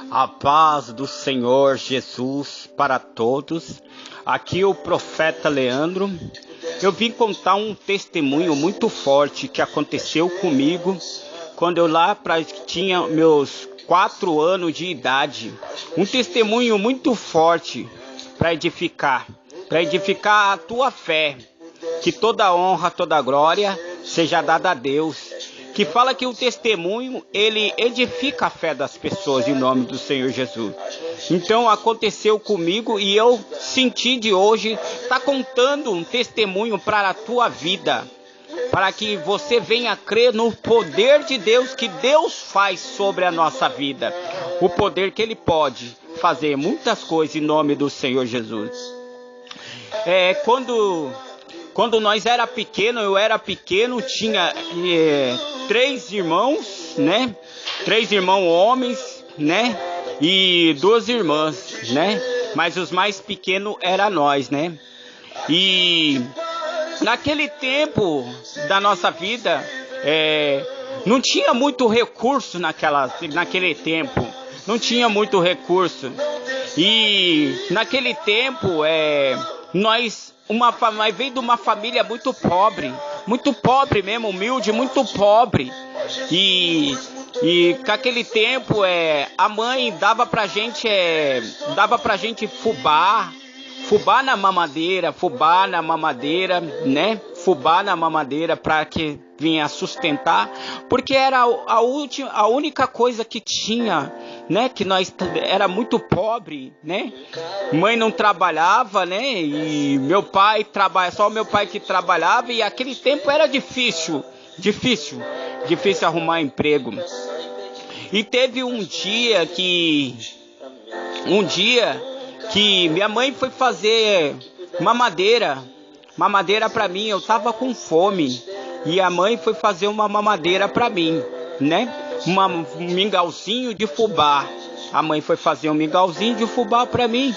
A paz do Senhor Jesus para todos. Aqui o profeta Leandro. Eu vim contar um testemunho muito forte que aconteceu comigo quando eu tinha meus 4 anos de idade. Um testemunho muito forte para edificar a tua fé. Que toda honra, toda glória seja dada a Deus. Que fala que o testemunho, ele edifica a fé das pessoas em nome do Senhor Jesus. Então aconteceu comigo e eu senti de hoje estar contando um testemunho para a tua vida. Para que você venha crer no poder de Deus que Deus faz sobre a nossa vida. O poder que Ele pode fazer muitas coisas em nome do Senhor Jesus. Quando nós eu era pequeno, tinha 3 irmãos, né? 3 irmãos homens, né? E 2 irmãs, né? Mas os mais pequenos era nós, né? E naquele tempo da nossa vida, não tinha muito recurso naquele tempo. Não tinha muito recurso. E naquele tempo, nós veio de uma família muito pobre mesmo, humilde, muito pobre. E naquele tempo a mãe dava pra gente fubá na mamadeira, né? Fubá na mamadeira para que vinha sustentar, porque era a única coisa que tinha, né? Que nós era muito pobre, né? Mãe não trabalhava, né? E meu pai só o meu pai que trabalhava, e aquele tempo era difícil arrumar emprego. E teve um dia que minha mãe foi fazer mamadeira para mim. Eu tava com fome e a mãe foi fazer uma mamadeira para mim, né? Um mingauzinho de fubá. A mãe foi fazer um mingauzinho de fubá para mim.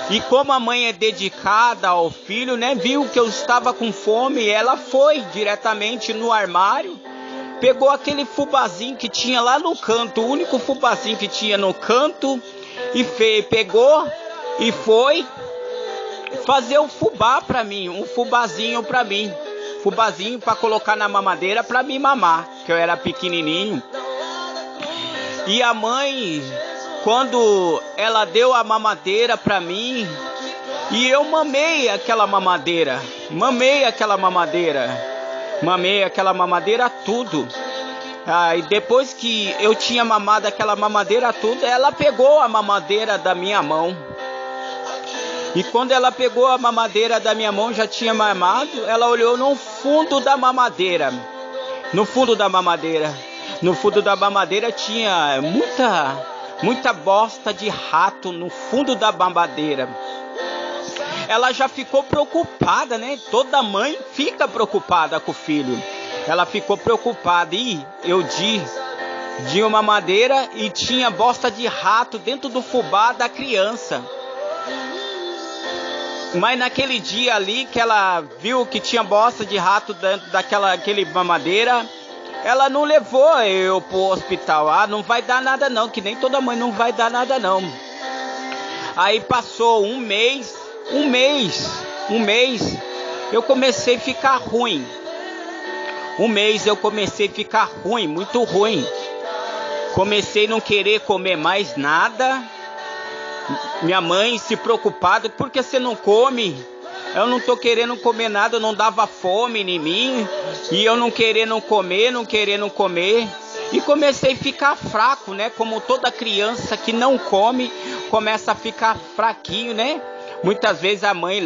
E como a mãe é dedicada ao filho, né? Viu que eu estava com fome, ela foi diretamente no armário, pegou aquele fubazinho que tinha lá no canto, o único fubazinho que tinha no canto, e pegou e foi fazer o fubá para mim, um fubazinho para mim. Fubazinho para colocar na mamadeira para me mamar, que eu era pequenininho. E a mãe, quando ela deu a mamadeira para mim, e eu mamei aquela mamadeira tudo. E depois que eu tinha mamado aquela mamadeira tudo, ela pegou a mamadeira da minha mão. E quando ela pegou a mamadeira da minha mão, já tinha mamado, ela olhou no fundo da mamadeira. No fundo da mamadeira tinha muita bosta de rato no fundo da mamadeira. Ela já ficou preocupada, né? Toda mãe fica preocupada com o filho. Ela ficou preocupada e eu di uma mamadeira e tinha bosta de rato dentro do fubá da criança. Mas naquele dia ali que ela viu que tinha bosta de rato dentro daquele mamadeira, ela não levou eu pro hospital. Não vai dar nada não, que nem toda mãe não vai dar nada não. Aí passou um mês, eu comecei a ficar ruim. Muito ruim. Comecei a não querer comer mais nada. Minha mãe se preocupada, por que você não come? Eu não tô querendo comer nada, não dava fome em mim. E eu não querendo comer. E comecei a ficar fraco, né? Como toda criança que não come, começa a ficar fraquinho, né? Muitas vezes a mãe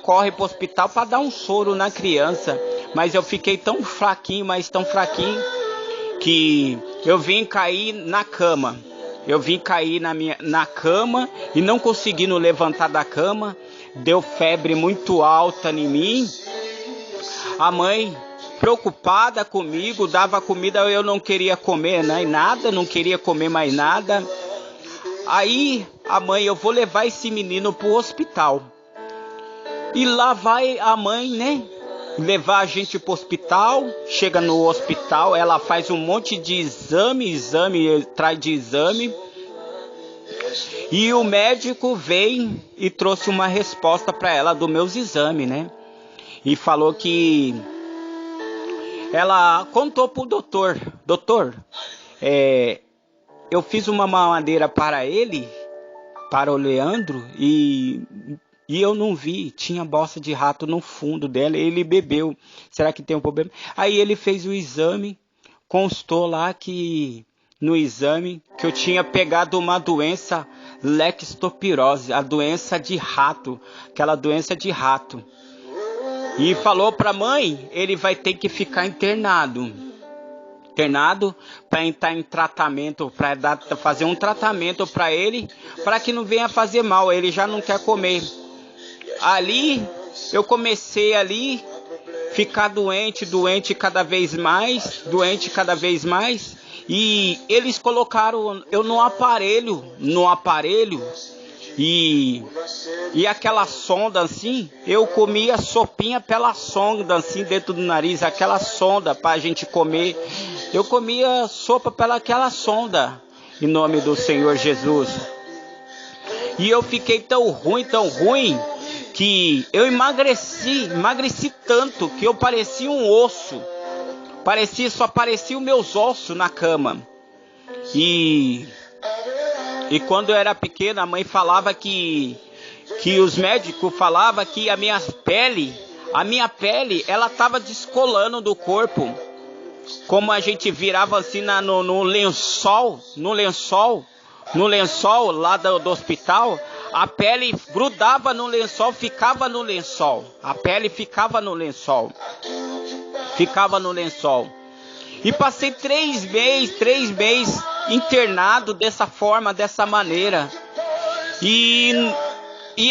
corre pro hospital para dar um soro na criança. Mas eu fiquei tão fraquinho, que eu vim cair na cama. Na cama e não conseguindo levantar da cama. Deu febre muito alta em mim. A mãe, preocupada comigo, dava comida, eu não queria comer, né? Não queria comer mais nada. Aí a mãe, eu vou levar esse menino pro hospital. E lá vai a mãe, né? Levar a gente pro hospital. Chega no hospital, ela faz um monte de exame, traz de exame. E o médico veio e trouxe uma resposta para ela dos meus exames, né? E falou que ela contou pro doutor: doutor, eu fiz uma mamadeira para ele, para o Leandro, e eu não vi, tinha bosta de rato no fundo dela, ele bebeu. Será que tem um problema? Aí ele fez o exame, constou lá que no exame que eu tinha pegado uma doença leptospirose, a doença de rato, aquela doença de rato. E falou para a mãe, ele vai ter que ficar internado para entrar em tratamento, para fazer um tratamento para ele, para que não venha fazer mal, ele já não quer comer. Ali, eu comecei ali, ficar doente cada vez mais, e eles colocaram eu no aparelho, e aquela sonda assim, eu comia sopinha pela sonda assim dentro do nariz, aquela sonda pra gente comer, eu comia sopa pelaquela sonda, em nome do Senhor Jesus. E eu fiquei tão ruim, que eu emagreci tanto que eu parecia um osso, só parecia os meus ossos na cama. E quando eu era pequena, a mãe falava que os médicos falavam que a minha pele, ela estava descolando do corpo. Como a gente virava assim no lençol lá do hospital, a pele grudava no lençol, ficava no lençol. A pele ficava no lençol. E passei 3 meses internado dessa forma, dessa maneira. E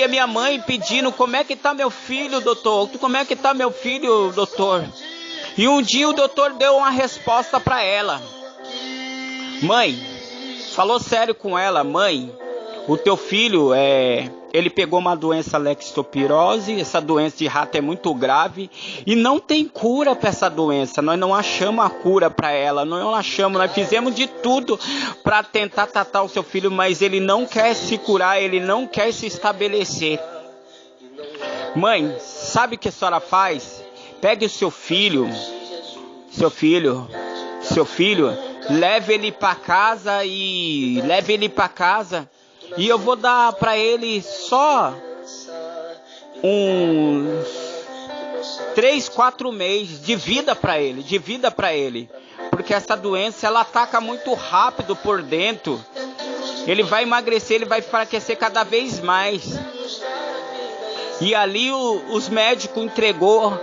a minha mãe pedindo: como é que tá meu filho, doutor? Como é que tá meu filho, doutor? E um dia o doutor deu uma resposta para ela. Mãe, falou sério com ela: mãe, o teu filho ele pegou uma doença leptospirose, essa doença de rato é muito grave e não tem cura para essa doença. Nós não achamos a cura para ela, nós fizemos de tudo para tentar tratar o seu filho, mas ele não quer se curar, ele não quer se estabelecer. Mãe, sabe o que a senhora faz? Pegue o seu filho, leve ele para casa e eu vou dar para ele só uns 3, 4 meses de vida para ele, porque essa doença ela ataca muito rápido por dentro. Ele vai emagrecer, ele vai enfraquecer cada vez mais. E ali os médicos entregou.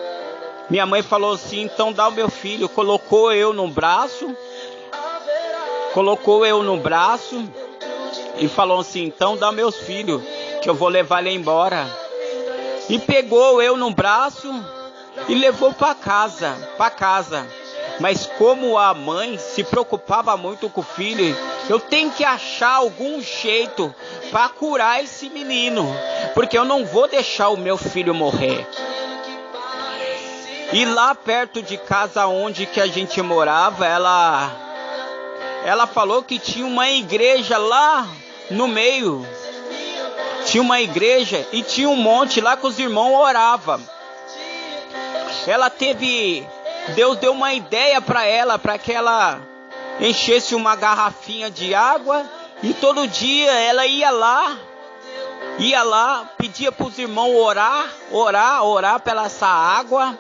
Minha mãe falou assim: então dá o meu filho. Colocou eu no braço e falou assim: então dá meus filhos, que eu vou levar ele embora. E pegou eu no braço e levou para casa. Mas como a mãe se preocupava muito com o filho, eu tenho que achar algum jeito para curar esse menino, porque eu não vou deixar o meu filho morrer. E lá perto de casa onde que a gente morava, ela falou que tinha uma igreja lá no meio. Tinha uma igreja e tinha um monte lá que os irmãos oravam. Deus deu uma ideia para ela, para que ela enchesse uma garrafinha de água e todo dia ela ia lá, pedia para os irmãos orar pela essa água.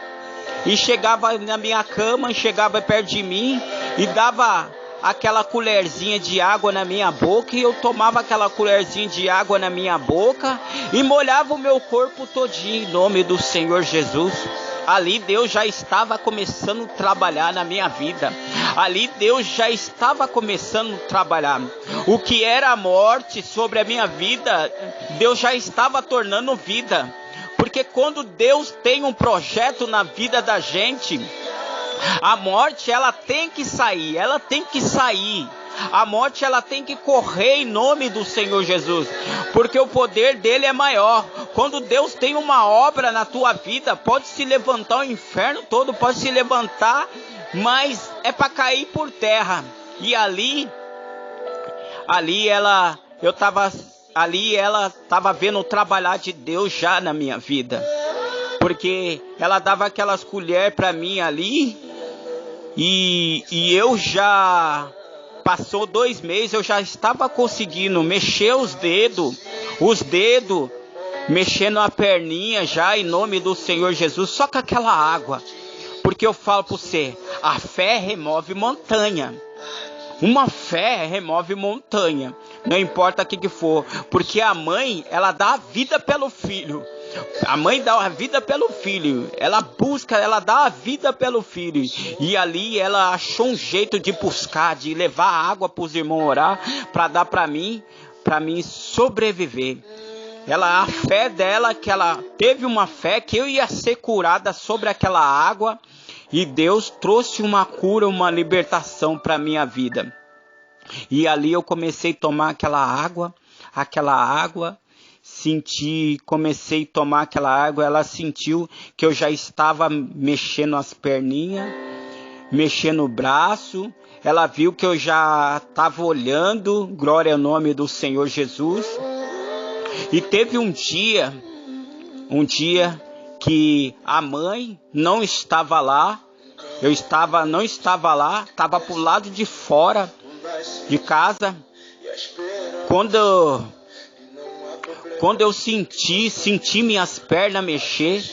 E chegava na minha cama, chegava perto de mim e dava aquela colherzinha de água na minha boca, e eu tomava aquela colherzinha de água na minha boca e molhava o meu corpo todinho em nome do Senhor Jesus. Ali Deus já estava começando a trabalhar na minha vida. Ali Deus já estava começando a trabalhar. O que era a morte sobre a minha vida, Deus já estava tornando vida. Porque quando Deus tem um projeto na vida da gente, a morte ela tem que sair, A morte ela tem que correr em nome do Senhor Jesus, porque o poder dele é maior. Quando Deus tem uma obra na tua vida, pode se levantar o inferno todo, pode se levantar, mas é para cair por terra. E ali eu estava ali, ela estava vendo o trabalhar de Deus já na minha vida. Porque ela dava aquelas colheres para mim ali, e eu já, passou 2 meses, eu já estava conseguindo mexer os dedos, mexendo a perninha já, em nome do Senhor Jesus, só com aquela água. Porque eu falo para você, a fé remove montanha. Uma fé remove montanha, não importa o que for, porque a mãe, ela dá a vida pelo filho. A mãe dá a vida pelo filho, ela busca, ela dá a vida pelo filho. E ali ela achou um jeito de buscar, de levar água para os irmãos orar, para dar para mim sobreviver. A fé dela, que ela teve uma fé que eu ia ser curada sobre aquela água. E Deus trouxe uma cura, uma libertação para a minha vida. E ali eu comecei a tomar aquela água, comecei a tomar aquela água, ela sentiu que eu já estava mexendo as perninhas, mexendo o braço, ela viu que eu já estava olhando, glória ao nome do Senhor Jesus. E teve um dia que a mãe não estava lá, não estava lá, estava para o lado de fora de casa. Quando eu senti minhas pernas mexer,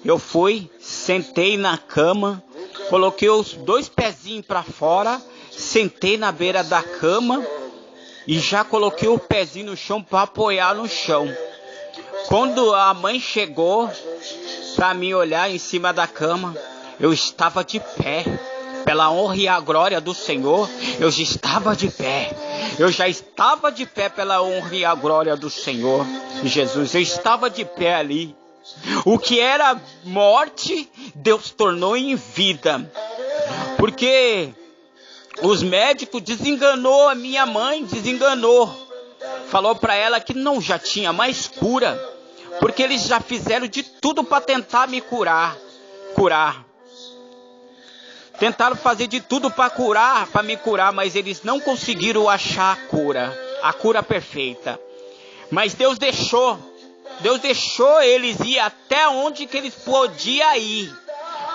eu fui, sentei na cama, coloquei os 2 pezinhos para fora, sentei na beira da cama e já coloquei o pezinho no chão para apoiar no chão. Quando a mãe chegou para me olhar em cima da cama, eu estava de pé. Pela honra e a glória do Senhor, eu já estava de pé. Eu já estava de pé pela honra e a glória do Senhor Jesus. Eu estava de pé ali. O que era morte, Deus tornou em vida. Porque os médicos desenganou a minha mãe, falou para ela que não já tinha mais cura, porque eles já fizeram de tudo para tentar me curar. Tentaram fazer de tudo para me curar, mas eles não conseguiram achar a cura perfeita. Mas Deus deixou eles ir até onde que eles podiam ir.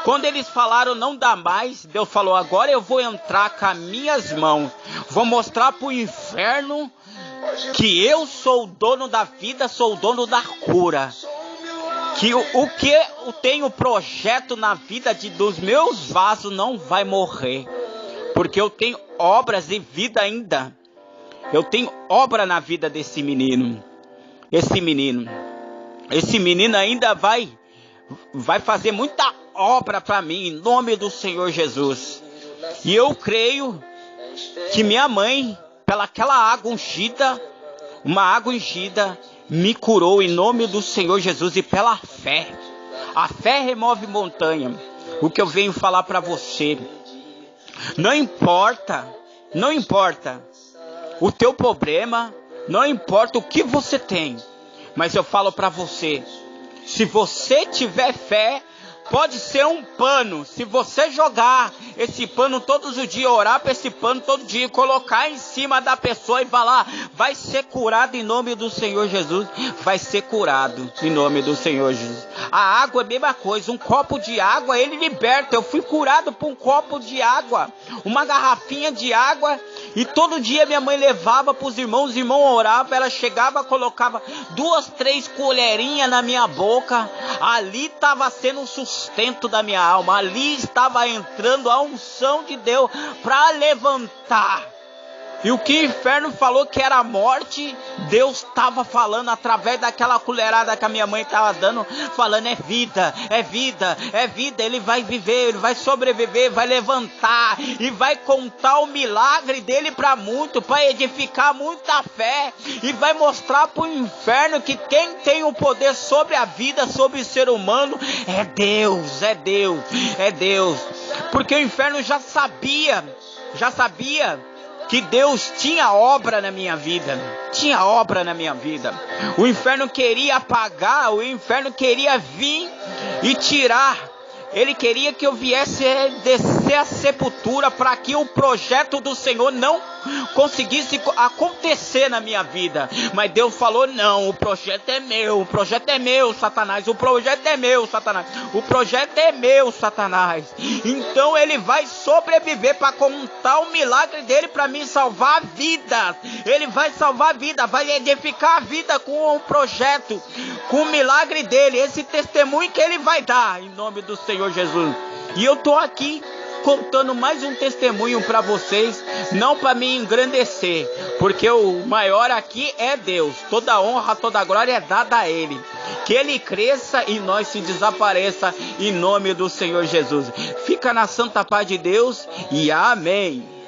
Quando eles falaram não dá mais, Deus falou, agora eu vou entrar com as minhas mãos, vou mostrar para o inferno que eu sou o dono da vida, sou o dono da cura. Que o que eu tenho projeto na vida dos meus vasos não vai morrer. Porque eu tenho obras e vida ainda. Eu tenho obra na vida desse menino. Esse menino ainda vai fazer muita obra para mim, em nome do Senhor Jesus. E eu creio que minha mãe, pelaquela água ungida, uma água ungida, me curou em nome do Senhor Jesus e pela fé. A fé remove montanha. O que eu venho falar para você, não importa o teu problema, não importa o que você tem, mas eu falo para você, se você tiver fé, pode ser um pano. Se você jogar esse pano todos os dias, orar para esse pano todo dia, colocar em cima da pessoa e falar, vai ser curado em nome do Senhor Jesus. Vai ser curado em nome do Senhor Jesus. A água é a mesma coisa. Um copo de água, ele liberta. Eu fui curado por um copo de água. Uma garrafinha de água. E todo dia minha mãe levava para os irmãos oravam, ela chegava, colocava 2, 3 colherinhas na minha boca. Ali estava sendo um sustento da minha alma. Ali estava entrando a unção de Deus para levantar. E o que o inferno falou que era morte, Deus estava falando através daquela colherada que a minha mãe estava dando, falando é vida, é vida, é vida. Ele vai viver, ele vai sobreviver, vai levantar e vai contar o milagre dele para muito, para edificar muita fé. E vai mostrar para o inferno que quem tem o poder sobre a vida, sobre o ser humano, é Deus, é Deus, é Deus. Porque o inferno já sabia que Deus tinha obra na minha vida. O inferno queria apagar, o inferno queria vir e tirar. Ele queria que eu viesse ser a sepultura para que o projeto do Senhor não conseguisse acontecer na minha vida. Mas Deus falou: não, o projeto é meu, o projeto é meu, Satanás, o projeto é meu, Satanás, o projeto é meu, Satanás. Então ele vai sobreviver para contar o milagre dele para mim salvar vidas. Ele vai salvar a vida, vai edificar a vida com o projeto, com o milagre dele, esse testemunho que ele vai dar, em nome do Senhor Jesus. E eu tô aqui contando mais um testemunho para vocês, não para me engrandecer, porque o maior aqui é Deus. Toda honra, toda glória é dada a Ele. Que Ele cresça e nós se desapareça, em nome do Senhor Jesus. Fica na santa paz de Deus e amém.